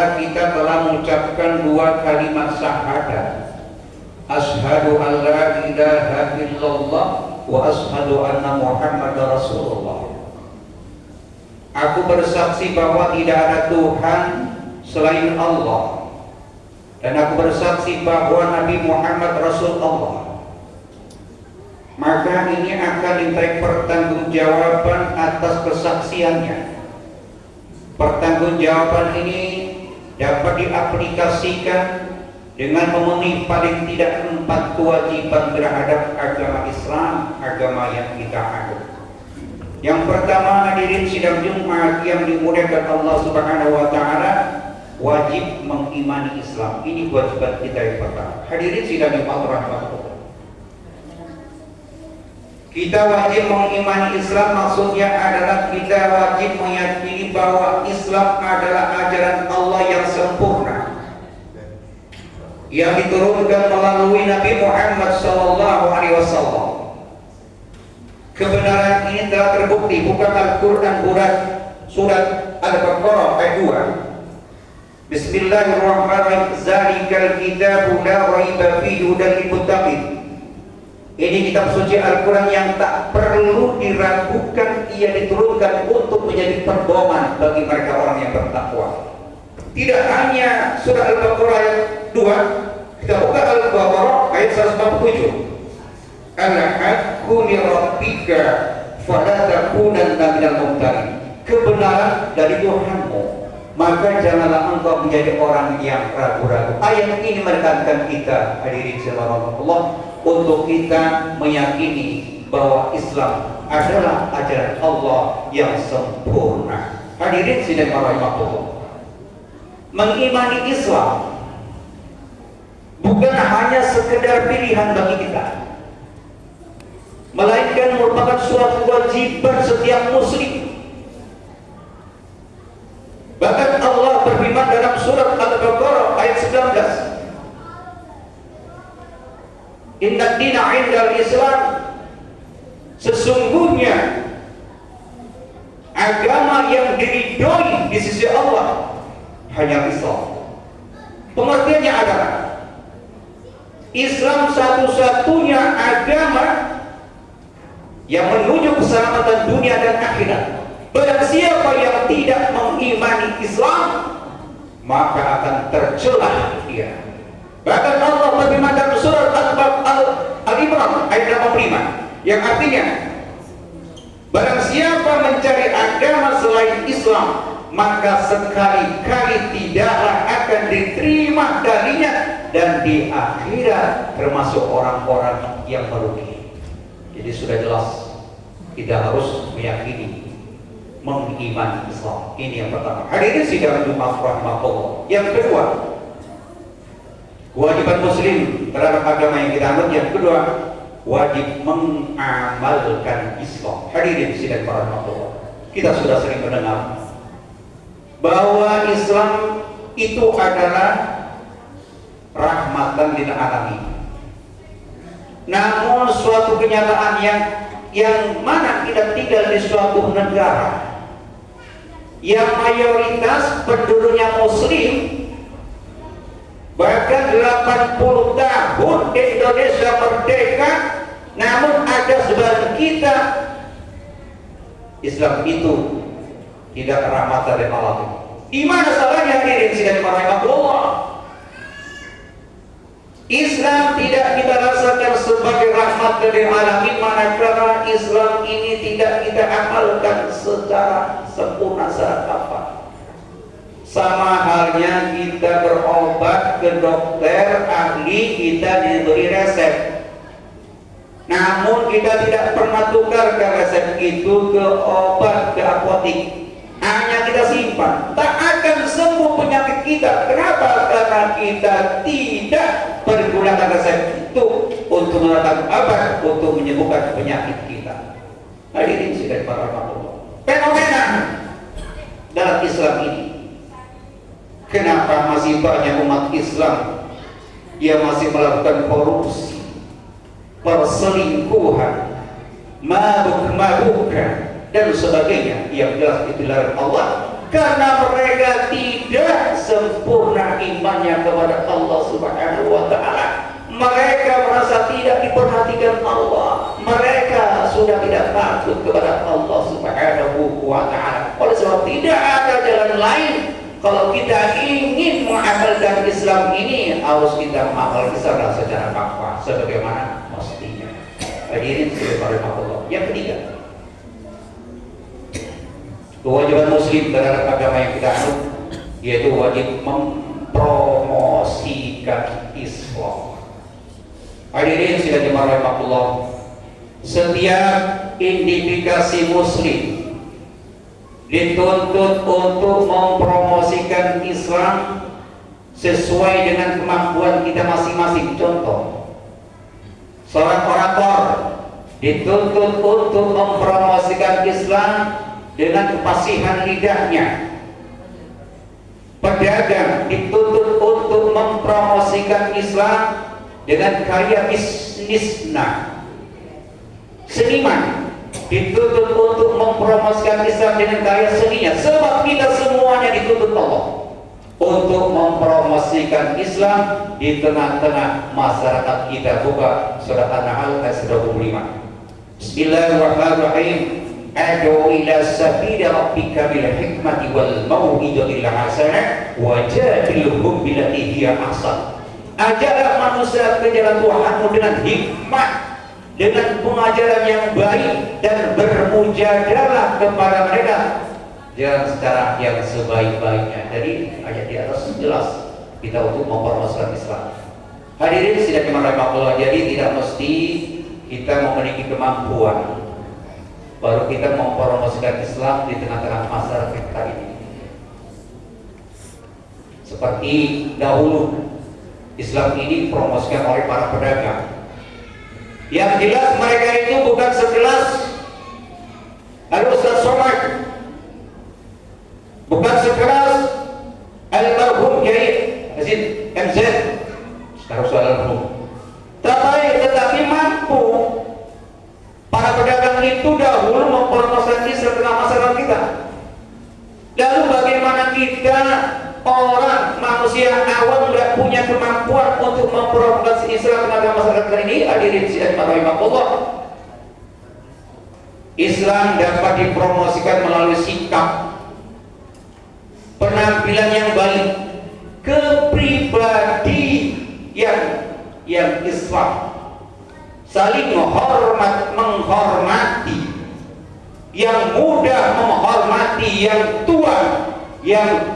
Ta'ala kita telah mengucapkan dua kalimat syahadat, asyhadu an la ilaha illallah wa asyhadu anna Muhammadar Rasulullah. Aku bersaksi bahwa tidak ada Tuhan selain Allah, dan aku bersaksi bahwa Nabi Muhammad Rasulullah. Maka ini akan dimintai pertanggungjawaban atas kesaksiannya. Pertanggungjawaban ini dapat diaplikasikan dengan memenuhi paling tidak 4 kewajiban terhadap agama Islam, agama yang kita anut. Yang pertama, hadirin sidang Jumat yang dimuliakan Allah Subhanahu wa Ta'ala, wajib mengimani Islam. Ini kewajiban kita yang pertama. Hadirin sidang Jumat rahmatullah. Kita wajib mengimani Islam, maksudnya adalah kita wajib meyakini bahwa Islam adalah ajaran Allah yang sempurna, yang diturunkan melalui Nabi Muhammad SAW. Kebenaran ini telah terbukti bukan Al-Quran surat Al-Baqarah ayat 2. Bismillahirrahmanirrahim. Zalikal kitabu la raiba fihi hudan lil muttaqin. Ini kitab suci Al-Quran yang tak perlu diragukan, ia diturunkan untuk menjadi pedoman bagi mereka orang yang bertakwa. Tidak hanya surah Al-Baqarah ayat 2, kita buka Al-Baqarah ayat 147. Al-haqqu min rabbika fala takunanna minal mumtarin. Kebenaran dari Tuhanmu, maka janganlah engkau menjadi orang yang ragu-ragu. Ayat ini menekankan kita, hadirin sekalian Allah, untuk kita meyakini bahwa Islam adalah ajaran Allah yang sempurna. Hadirin sidang rahimahullah, mengimani Islam bukan hanya sekedar pilihan bagi kita, melainkan merupakan suatu kewajiban setiap muslim. Bahkan Allah berfirman dalam surat Al-Baqarah ayat 19, Inna dina indal Islam, sesungguhnya agama yang diridhoi di sisi Allah hanya Islam. Pengertiannya adalah Islam satu-satunya agama yang menuju keselamatan dunia dan akhirat. Barang siapa yang tidak mengimani Islam, maka akan tercelah dia. Bahkan Allah berfirman dalam surat Al-Imran ayat 85, yang artinya barang siapa mencari agama selain Islam, maka sekali-kali tidaklah akan diterima darinya, dan di akhirat termasuk orang-orang yang merugi. Jadi sudah jelas kita harus meyakini, mengimani Islam. Ini yang pertama. Hadirin sidang Jumat rahmatullah. Yang kedua, kewajiban muslim terhadap agama yang kita anut. Yang kedua, wajib mengamalkan Islam. Hadirin sidang rahmatullah, kita sudah sering mendengar bahwa Islam itu adalah rahmatan lil alamin. Namun suatu kenyataan yang mana kita tinggal di suatu negara yang mayoritas penduduknya muslim, bahkan 80 tahun di Indonesia merdeka, namun ada sebagian kita Islam itu tidak rahmatan lil alamin. Di mana salahnya hadirin sidang rahimahullah? Islam tidak kita rasakan sebagai rahmat lil alamin manakala Islam ini tidak kita amalkan secara sempurna saat apa? Sama halnya kita berobat ke dokter ahli, kita diberi resep, namun kita tidak pernah tukarkan resep itu ke obat, ke apotik, hanya kita simpan, tak akan sembuh penyakit kita. Kenapa? Karena kita tidak pergunakan resep itu untuk mendatangkan obat untuk menyembuhkan penyakit kita. Hadirin sidang rahmatullah, fenomena dalam Islam ini, kenapa masih banyak umat Islam yang masih melakukan korupsi, perselingkuhan, mabuk-mabukan dan sebagainya yang jelas itu dilarang Allah? Karena mereka tidak tidak sempurna imannya kepada Allah Subhanahu wa Ta'ala. Mereka merasa tidak diperhatikan Allah. Mereka sudah tidak takut kepada Allah Subhanahu wa Ta'ala. Oleh sebab tidak ada jalan lain. Kalau kita ingin mengamalkan Islam ini, harus kita mengamalkan Islam secara takwa sebagaimana mestinya. Hadirin sekalian Allah. Yang ketiga, kewajiban muslim terhadap agama yang kita anut, yaitu wajib mempromosikan Islam. Hadirin sekalian jemaah rahmatullah, setiap individu muslim dituntut untuk mempromosikan Islam sesuai dengan kemampuan kita masing-masing. Contoh, seorang orator dituntut untuk mempromosikan Islam dengan kefasihan lidahnya. Pedagang dituntut untuk mempromosikan Islam dengan karya bisnisnya. Seniman dituntut untuk mempromosikan Islam dengan karya seninya. Sebab kita semuanya dituntut Allah untuk mempromosikan Islam di tengah-tengah masyarakat kita. Buka surat An-Nahl ayat 25. Bismillahirrahmanirrahim. Adu ila sabili rabbika bil hikmati wal mau'izatil hasanah wajadilhum billati hiya ahsan. Ajarlah manusia ke jalan Tuhanmu dengan hikmah, dengan pengajaran yang baik, dan bermujadalah kepada mereka dengan secara yang sebaik-baiknya. Jadi ayat di atas jelas kita untuk mempromosikan Islam. Hadirin sidang jemaah rahmatullah, jadi tidak mesti kita memiliki kemampuan baru kita mempromosikan Islam di tengah-tengah masyarakat kita ini. Seperti dahulu Islam ini dipromosikan oleh para pedagang. Yang jelas mereka itu bukan sekelas Al-Ustaz Somad, bukan sekelas Al-Marhum Kiai Aziz MZ sekarang almarhum, tetapi mampu. Para pedagang itu dahulu mempromosikan Islam tengah masyarakat kita. Lalu bagaimana kita orang manusia awam tidak punya kemampuan untuk mempromosikan Islam tengah masyarakat kita ini? Hadirin sekalian rahimahullah, Islam dapat dipromosikan melalui sikap, penampilan yang baik, kepribadi yang Islam, saling menghormati, yang muda menghormati yang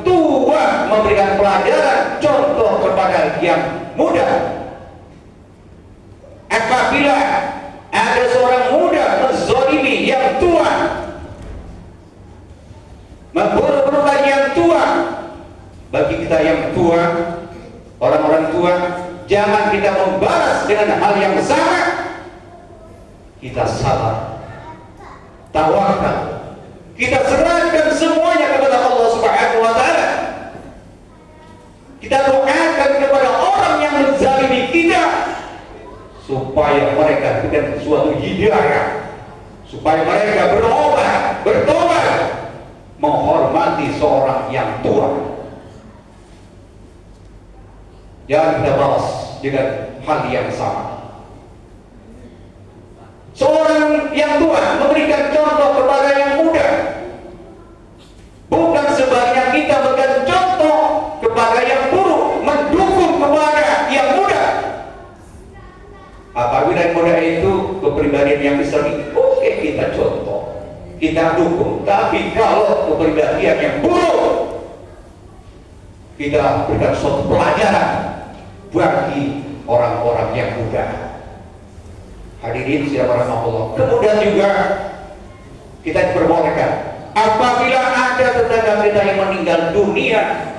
tua memberikan pelajaran contoh kepada yang muda. Apabila ada seorang muda menzalimi yang tua, memburuk-burukan yang tua, bagi kita yang tua, orang-orang tua, jangan kita membalas dengan hal yang sama. Kita sabar, tawakal, kita serahkan semuanya kepada Allah Subhanahu wa Ta'ala. Kita doakan kepada orang yang menzalimi kita supaya mereka diberikan suatu hidayah, supaya mereka bertobat, menghormati seorang yang tua. Jangan kita balas dengan hal yang sama. Seorang yang tua memberikan contoh kepada yang muda, bukan sebaliknya kita memberikan contoh kepada yang buruk, mendukung kepada yang muda. Apabila yang muda itu kepribadian yang Islami, oke, kita contoh, kita dukung. Tapi kalau kepribadian yang buruk, kita berikan suatu pelajaran bagi orang-orang yang muda. Hadirin sekalian rahmatullah. Kemudian juga kita diperbolehkan apabila ada tetangga kita yang meninggal dunia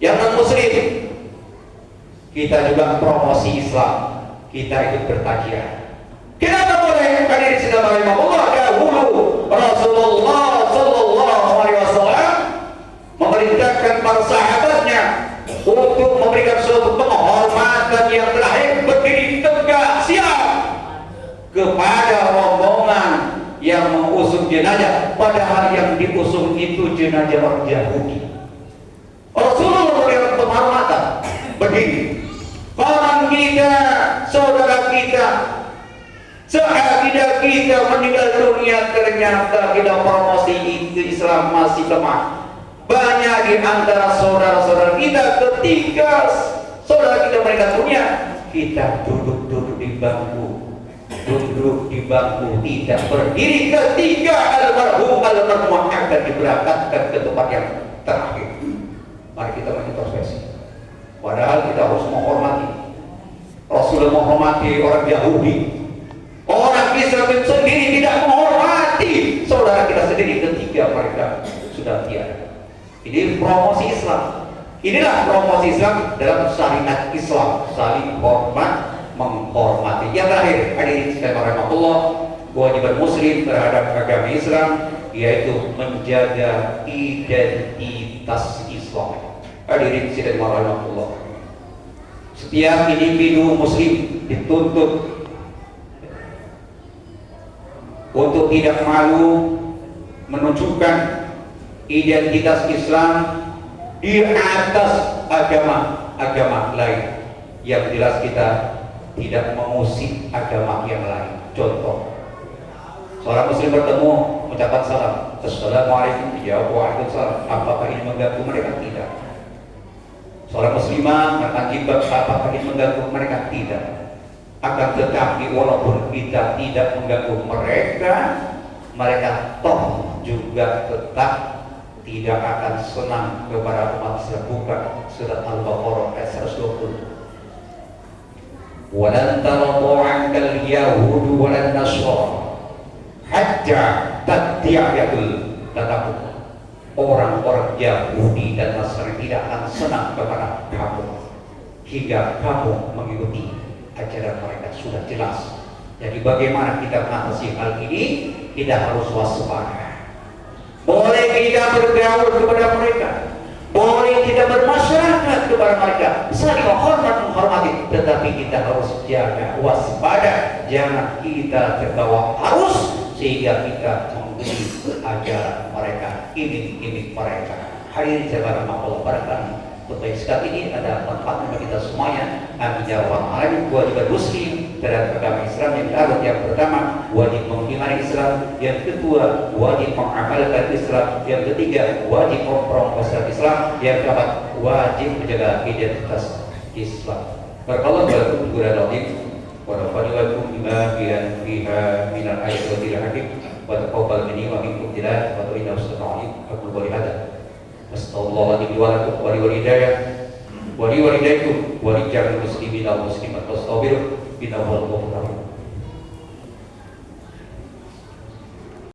yang non muslim, kita juga promosi Islam, kita ikut bertakziah. Kenapa boleh? Hadirin sekalian rahmatullah, dahulu Rasulullah sallallahu alaihi wasallam memerintahkan para sahabatnya untuk memberikan suatu penghormatan yang terakhir, berdiri tegak siap kepada rombongan yang mengusung jenazah, padahal yang diusung itu jenazah orang Yahudi. berdiri. Kawan kita, saudara kita, seakidah kita meninggal dunia, ternyata kita promosi Islam masih lemah. Banyak di antara saudara-saudara kita ketika saudara kita meninggal dunia, kita duduk di bangku, tidak berdiri ketika almarhum akan diberangkatkan ke tempat yang terakhir. Mari kita mengintrospeksi. Padahal kita harus menghormati Rasulullah, menghormati orang Yahudi. Orang Israel sendiri tidak menghormati saudara kita sendiri ketika mereka sudah tiada. Ini promosi Islam. Inilah promosi Islam dalam syariat Islam, saling hormat menghormati. Yang terakhir, hadirin sekalian rahmatullah, kewajiban muslim terhadap agama Islam yaitu menjaga identitas Islam. Hadirin sekalian rahmatullah, setiap individu muslim dituntut untuk tidak malu menunjukkan identitas Islam di atas agama lain. Yang jelas kita tidak mengusik agama yang lain. Contoh, seorang muslim bertemu mengucapkan salam, assalamualaikum, dijawab waalaikumsalam. Apakah ini mengganggu mereka? Tidak. Seorang muslimah menggunakan jilbab, apakah ini mengganggu mereka? Tidak. Akan tetapi walaupun kita tidak mengganggu mereka toh juga tetap tidak akan senang kepada umat Islam. Buka surat Al-Baqarah ayat 120. Walan taradu 'ankal yahudu walan nasara hatta tattabi'al tataku. Orang-orang Yahudi dan Nasrani tidak akan senang kepada kamu hingga kamu mengikuti ajaran mereka. Sudah jelas. Jadi bagaimana kita mengatasi hal ini? Kita harus waspada. Boleh kita bergaul kepada mereka, boleh kita bermasyarakat kepada mereka, saling menghormati, tetapi kita harus jaga waspada, jangan kita terbawa arus sehingga kita mengikuti ajaran mereka, iming-iming mereka. Hadirin sekalian Allah barangkali khutbah saat ini ada manfaat bagi kita semuanya. Amin ya rabbal alamin. Kewajiban muslim terhadap agama Islam yang pertama wajib mengimani Islam, yang kedua wajib mengamalkan Islam, yang ketiga wajib mempromosikan Islam, yang keempat wajib menjaga identitas Islam. Barakallahu lakum bi qur'anil wa nafa'alakum bima fiha min al-ayati wa dhil hakim wa taqabbal minni wa minkum tilawatan wa innahu sami'un alim. Aku qouli hada Astagfirullahaladzim wa lakum wa liwalidayah wa liwalidaykum wa lijamil muslimin wal muslimat wastaghfiruh innahu huwal ghafurur rahim.